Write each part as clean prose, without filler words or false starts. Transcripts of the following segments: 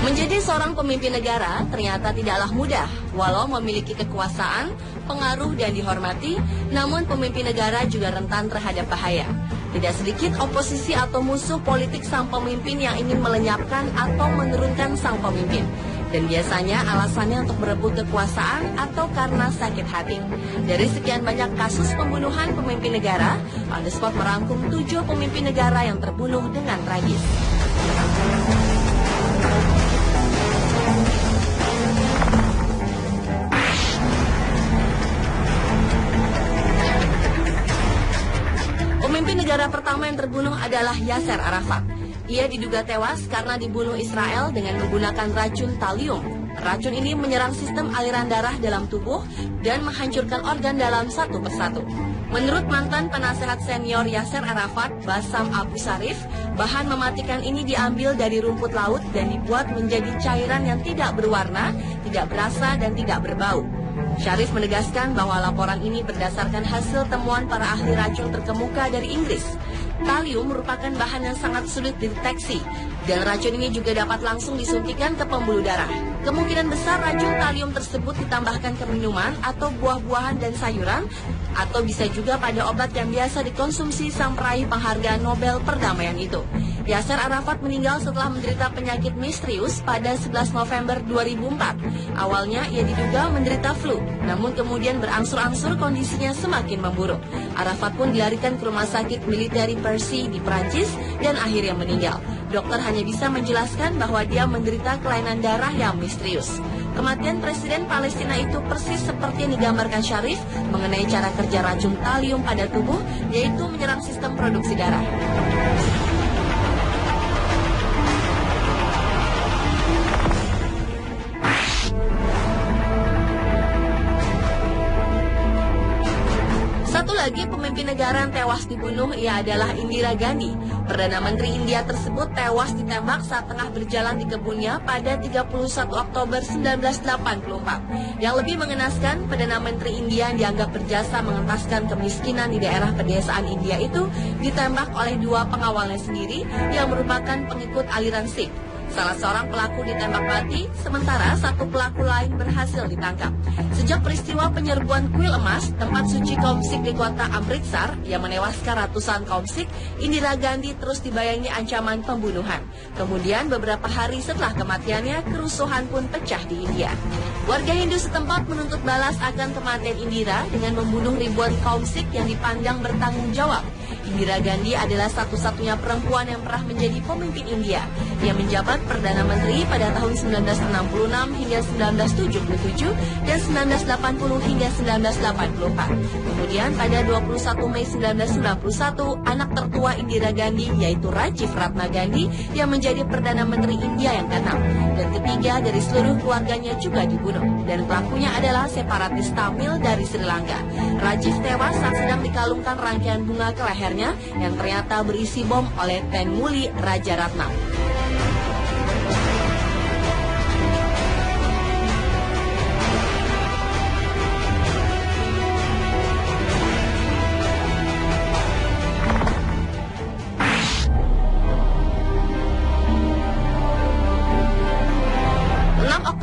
Menjadi seorang pemimpin negara ternyata tidaklah mudah. Walau memiliki kekuasaan, pengaruh dan dihormati, namun pemimpin negara juga rentan terhadap bahaya. Tidak sedikit oposisi atau musuh politik sang pemimpin yang ingin melenyapkan atau menurunkan sang pemimpin. Dan biasanya alasannya untuk berebut kekuasaan atau karena sakit hati. Dari sekian banyak kasus pembunuhan pemimpin negara, On The Spot merangkum 7 pemimpin negara yang terbunuh dengan tragis. Pemimpin negara pertama yang terbunuh adalah Yasser Arafat. Ia diduga tewas karena dibunuh Israel dengan menggunakan racun talium. Racun ini menyerang sistem aliran darah dalam tubuh dan menghancurkan organ dalam satu persatu. Menurut mantan penasehat senior Yasser Arafat, Bassam Abu Sharif, bahan mematikan ini diambil dari rumput laut dan dibuat menjadi cairan yang tidak berwarna, tidak berasa, dan tidak berbau. Sharif menegaskan bahwa laporan ini berdasarkan hasil temuan para ahli racun terkemuka dari Inggris. Talium merupakan bahan yang sangat sulit dideteksi, dan racun ini juga dapat langsung disuntikan ke pembuluh darah. Kemungkinan besar racun talium tersebut ditambahkan ke minuman atau buah-buahan dan sayuran, atau bisa juga pada obat yang biasa dikonsumsi sang peraih penghargaan Nobel perdamaian itu. Yasser Arafat meninggal setelah menderita penyakit misterius pada 11 November 2004. Awalnya ia diduga menderita flu, namun kemudian berangsur-angsur kondisinya semakin memburuk. Arafat pun dilarikan ke rumah sakit militer Persi di Prancis dan akhirnya meninggal. Dokter hanya bisa menjelaskan bahwa dia menderita kelainan darah yang misterius. Kematian Presiden Palestina itu persis seperti yang digambarkan Sharif mengenai cara kerja racun talium pada tubuh, yaitu menyerang sistem produksi darah. Satu lagi pemimpin negara yang tewas dibunuh, ia adalah Indira Gandhi. Perdana Menteri India tersebut tewas ditembak saat tengah berjalan di kebunnya pada 31 Oktober 1984. Yang lebih mengenaskan, Perdana Menteri India yang dianggap berjasa mengentaskan kemiskinan di daerah pedesaan India itu ditembak oleh 2 pengawalnya sendiri yang merupakan pengikut aliran Sikh. Salah seorang pelaku ditembak mati, sementara satu pelaku lain berhasil ditangkap. Sejak peristiwa penyerbuan kuil emas, tempat suci kaum Sikh di kota Amritsar, yang menewaskan ratusan kaum Sikh, Indira Gandhi terus dibayangi ancaman pembunuhan. Kemudian beberapa hari setelah kematiannya, kerusuhan pun pecah di India. Warga Hindu setempat menuntut balas akan kematian Indira dengan membunuh ribuan kaum Sikh yang dipandang bertanggung jawab. Indira Gandhi adalah satu-satunya perempuan yang pernah menjadi pemimpin India. Ia menjabat Perdana Menteri pada tahun 1966 hingga 1977 dan 1980 hingga 1984. Kemudian pada 21 Mei 1991, anak tertua Indira Gandhi yaitu Rajiv Ratna Gandhi yang menjadi Perdana Menteri India yang ke-6 dan ketiga dari seluruh keluarganya juga dibunuh. Dan pelakunya adalah separatis Tamil dari Sri Lanka. Rajiv tewas saat sedang dikalungkan rangkaian bunga ke lehernya yang ternyata berisi bom oleh Ten Muli Raja Ratnam.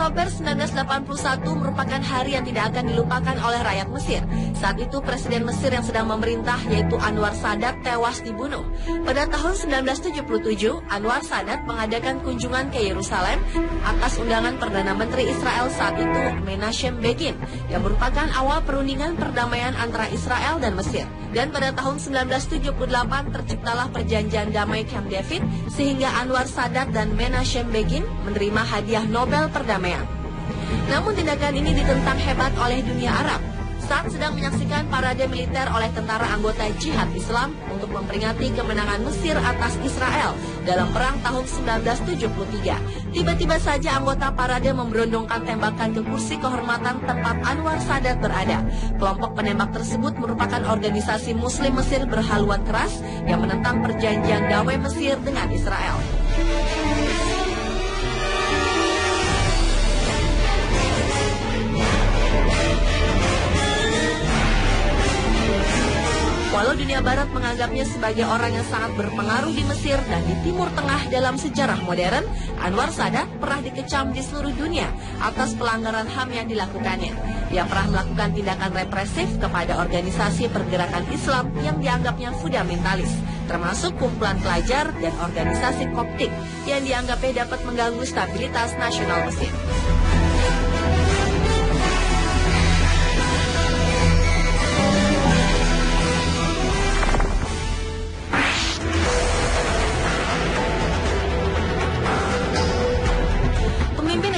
Oktober 1981 merupakan hari yang tidak akan dilupakan oleh rakyat Mesir. Saat itu Presiden Mesir yang sedang memerintah yaitu Anwar Sadat tewas dibunuh. Pada tahun 1977, Anwar Sadat mengadakan kunjungan ke Yerusalem atas undangan Perdana Menteri Israel saat itu Menachem Begin yang merupakan awal perundingan perdamaian antara Israel dan Mesir. Dan pada tahun 1978 terciptalah perjanjian damai Camp David sehingga Anwar Sadat dan Menachem Begin menerima hadiah Nobel perdamaian. Namun tindakan ini ditentang hebat oleh dunia Arab saat sedang menyaksikan parade militer oleh tentara anggota Jihad Islam untuk memperingati kemenangan Mesir atas Israel dalam perang tahun 1973. Tiba-tiba saja anggota parade memberondongkan tembakan ke kursi kehormatan tempat Anwar Sadat berada. Kelompok penembak tersebut merupakan organisasi Muslim Mesir berhaluan keras yang menentang perjanjian damai Mesir dengan Israel. Walau dunia barat menganggapnya sebagai orang yang sangat berpengaruh di Mesir dan di Timur Tengah dalam sejarah modern, Anwar Sadat pernah dikecam di seluruh dunia atas pelanggaran HAM yang dilakukannya. Dia pernah melakukan tindakan represif kepada organisasi pergerakan Islam yang dianggapnya fundamentalis, termasuk kumpulan pelajar dan organisasi Koptik yang dianggapnya dapat mengganggu stabilitas nasional Mesir.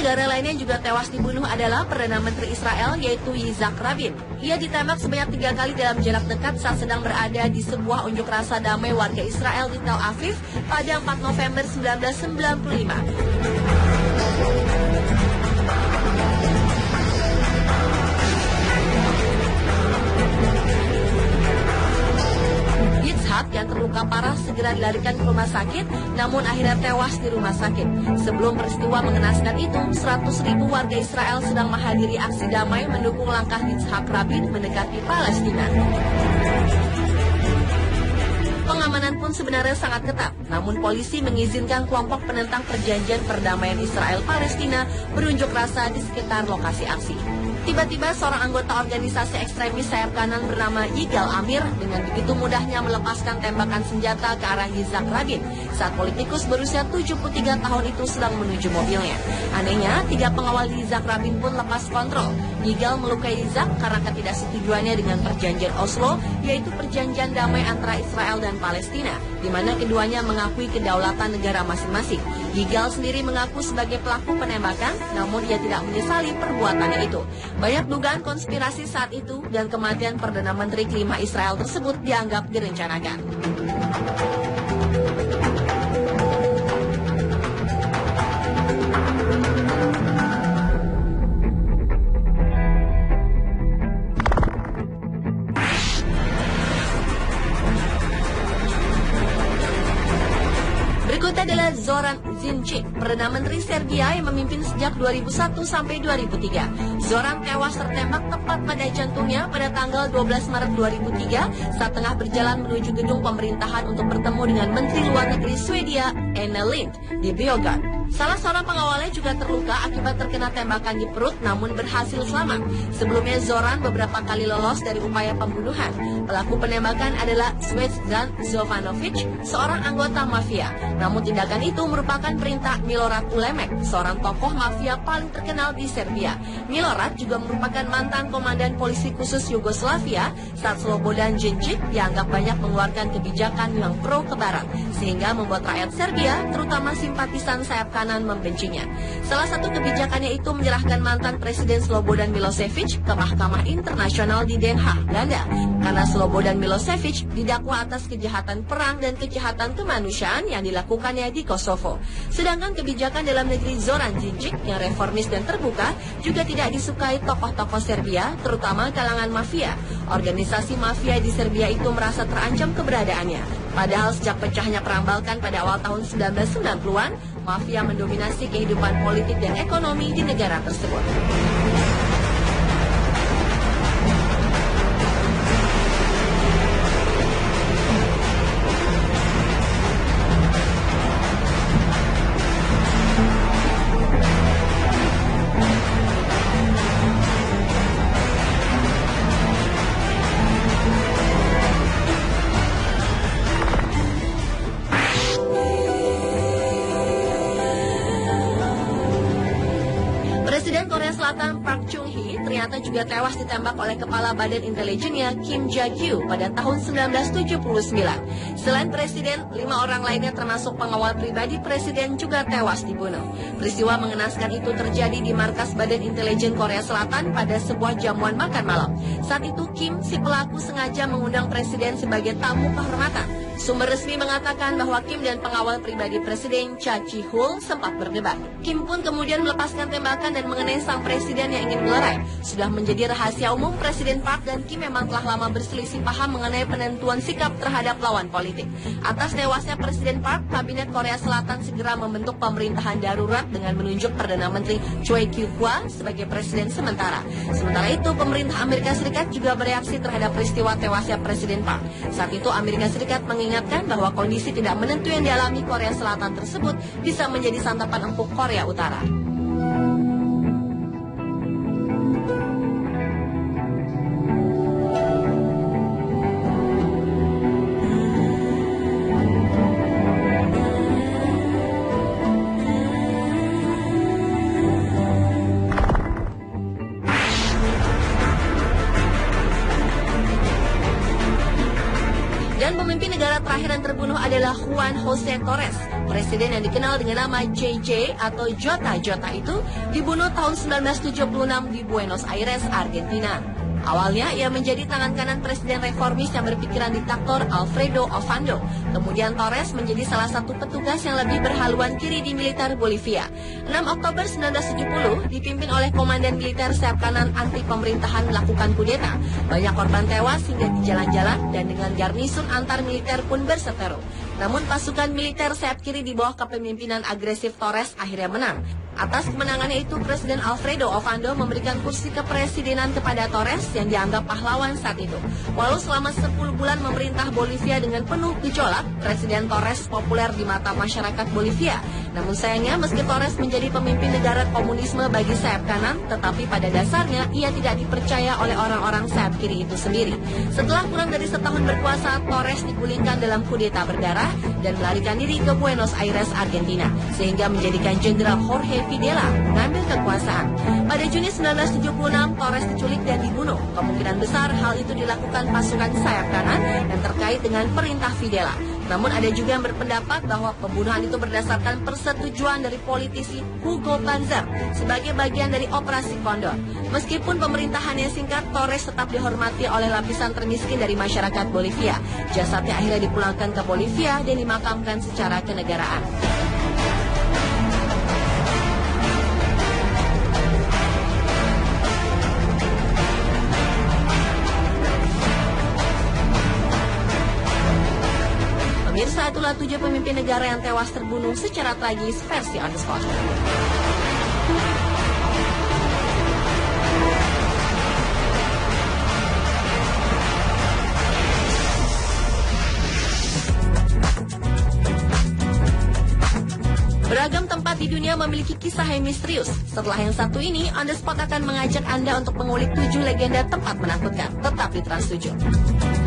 Negara lainnya juga tewas dibunuh adalah Perdana Menteri Israel yaitu Yitzhak Rabin. Ia ditembak sebanyak 3 kali dalam jarak dekat saat sedang berada di sebuah unjuk rasa damai warga Israel di Tel Aviv pada 4 November 1995. Yitzhak yang terluka parah segera dilarikan ke rumah sakit, namun akhirnya tewas di rumah sakit. Sebelum peristiwa mengenaskan itu, 100.000 warga Israel sedang menghadiri aksi damai mendukung langkah Yitzhak Rabin mendekati Palestina. Pengamanan pun sebenarnya sangat ketat, namun polisi mengizinkan kelompok penentang perjanjian perdamaian Israel-Palestina berunjuk rasa di sekitar lokasi aksi. Tiba-tiba seorang anggota organisasi ekstremis sayap kanan bernama Yigal Amir dengan begitu mudahnya melepaskan tembakan senjata ke arah Yitzhak Rabin saat politikus berusia 73 tahun itu sedang menuju mobilnya. Anehnya, 3 pengawal Yitzhak Rabin pun lepas kontrol. Yigal melukai Yitzhak karena ketidaksetujuannya dengan perjanjian Oslo, yaitu perjanjian damai antara Israel dan Palestina, di mana keduanya mengakui kedaulatan negara masing-masing. Yigal sendiri mengaku sebagai pelaku penembakan, namun ia tidak menyesali perbuatannya itu. Banyak dugaan konspirasi saat itu dan kematian Perdana Menteri kelima Israel tersebut dianggap direncanakan. Berikutnya adalah Zoran Djindjic, Perdana Menteri Serbia yang memimpin sejak 2001 sampai 2003. Zoran tewas tertembak tepat pada jantungnya pada tanggal 12 Maret 2003 saat tengah berjalan menuju gedung pemerintahan untuk bertemu dengan Menteri Luar Negeri Swedia, Anna Lindh, di Beograd. Salah seorang pengawalnya juga terluka akibat terkena tembakan di perut namun berhasil selamat. Sebelumnya Zoran beberapa kali lolos dari upaya pembunuhan. Pelaku penembakan adalah Svezdan Jovanovic, seorang anggota mafia. Namun tindakan itu merupakan perintah Milorad Ulemek, seorang tokoh mafia paling terkenal di Serbia. Milorad juga merupakan mantan komandan polisi khusus Yugoslavia saat Slobodan Djindjic dianggap banyak mengeluarkan kebijakan yang pro ke barat, sehingga membuat rakyat Serbia, terutama simpatisan sayap kanan, membencinya. Salah satu kebijakannya itu menyerahkan mantan Presiden Slobodan Milosevic ke Mahkamah Internasional di Den Haag, Belanda, karena Slobodan Milosevic didakwa atas kejahatan perang dan kejahatan kemanusiaan yang dilakukannya di Kosovo. Sedangkan kebijakan dalam negeri Zoran Djindjic yang reformis dan terbuka juga tidak disukai tokoh-tokoh Serbia, terutama kalangan mafia. Organisasi mafia di Serbia itu merasa terancam keberadaannya. Padahal sejak pecahnya Perang Balkan pada awal tahun 1990-an, mafia mendominasi kehidupan politik dan ekonomi di negara tersebut. Presiden Korea Selatan Park Chung-hee ternyata juga tewas ditembak oleh Kepala Badan Intelijennya Kim Ja-gyu pada tahun 1979. Selain Presiden, 5 orang lainnya termasuk pengawal pribadi Presiden juga tewas dibunuh. Peristiwa mengenaskan itu terjadi di markas Badan Intelijen Korea Selatan pada sebuah jamuan makan malam. Saat itu Kim, si pelaku, sengaja mengundang Presiden sebagai tamu kehormatan. Sumber resmi mengatakan bahwa Kim dan pengawal pribadi Presiden Cha Chi-hul sempat berdebat. Kim pun kemudian melepaskan tembakan dan mengenai sang sang presiden yang ingin melerai. Sudah menjadi rahasia umum, Presiden Park dan Kim memang telah lama berselisih paham mengenai penentuan sikap terhadap lawan politik. Atas tewasnya Presiden Park, Kabinet Korea Selatan segera membentuk pemerintahan darurat dengan menunjuk Perdana Menteri Choi Kyu-hwa sebagai presiden sementara. Sementara itu, pemerintah Amerika Serikat juga bereaksi terhadap peristiwa tewasnya Presiden Park. Saat itu, Amerika Serikat mengingatkan bahwa kondisi tidak menentu yang dialami Korea Selatan tersebut bisa menjadi santapan empuk Korea Utara. Dan pemimpin negara terakhir yang terbunuh adalah Juan José Torres. Presiden yang dikenal dengan nama JJ atau Jota itu dibunuh tahun 1976 di Buenos Aires, Argentina. Awalnya ia menjadi tangan kanan presiden reformis yang berpikiran diktator Alfredo Ovando. Kemudian Torres menjadi salah satu petugas yang lebih berhaluan kiri di militer Bolivia. 6 Oktober 1970 dipimpin oleh komandan militer sayap kanan anti pemerintahan melakukan kudeta. Banyak korban tewas hingga di jalan-jalan dan dengan garnisun antar militer pun berseteru. Namun pasukan militer sayap kiri di bawah kepemimpinan agresif Torres akhirnya menang. Atas kemenangannya itu, Presiden Alfredo Ovando memberikan kursi kepresidenan kepada Torres yang dianggap pahlawan saat itu. Walau selama 10 bulan memerintah Bolivia dengan penuh gejolak, Presiden Torres populer di mata masyarakat Bolivia. Namun sayangnya, meski Torres menjadi pemimpin negara komunisme bagi sayap kanan, tetapi pada dasarnya ia tidak dipercaya oleh orang-orang sayap kiri itu sendiri. Setelah kurang dari setahun berkuasa, Torres digulingkan dalam kudeta berdarah dan melarikan diri ke Buenos Aires, Argentina, sehingga menjadikan Jenderal Jorge Videla mengambil kekuasaan. Pada Juni 1976, Torres diculik dan dibunuh. Kemungkinan besar hal itu dilakukan pasukan sayap kanan yang terkait dengan perintah Videla. Namun ada juga yang berpendapat bahwa pembunuhan itu berdasarkan persetujuan dari politisi Hugo Banzer sebagai bagian dari Operasi Condor. Meskipun pemerintahannya singkat, Torres tetap dihormati oleh lapisan termiskin dari masyarakat Bolivia. Jasadnya akhirnya dipulangkan ke Bolivia dan dimakamkan secara kenegaraan. Pemirsa, itulah 7 pemimpin negara yang tewas terbunuh secara tragis versi On The Spot. Beragam tempat di dunia memiliki kisah yang misterius. Setelah yang satu ini, On The Spot akan mengajak Anda untuk mengulik 7 legenda tempat menakutkan. Tetap di Trans 7.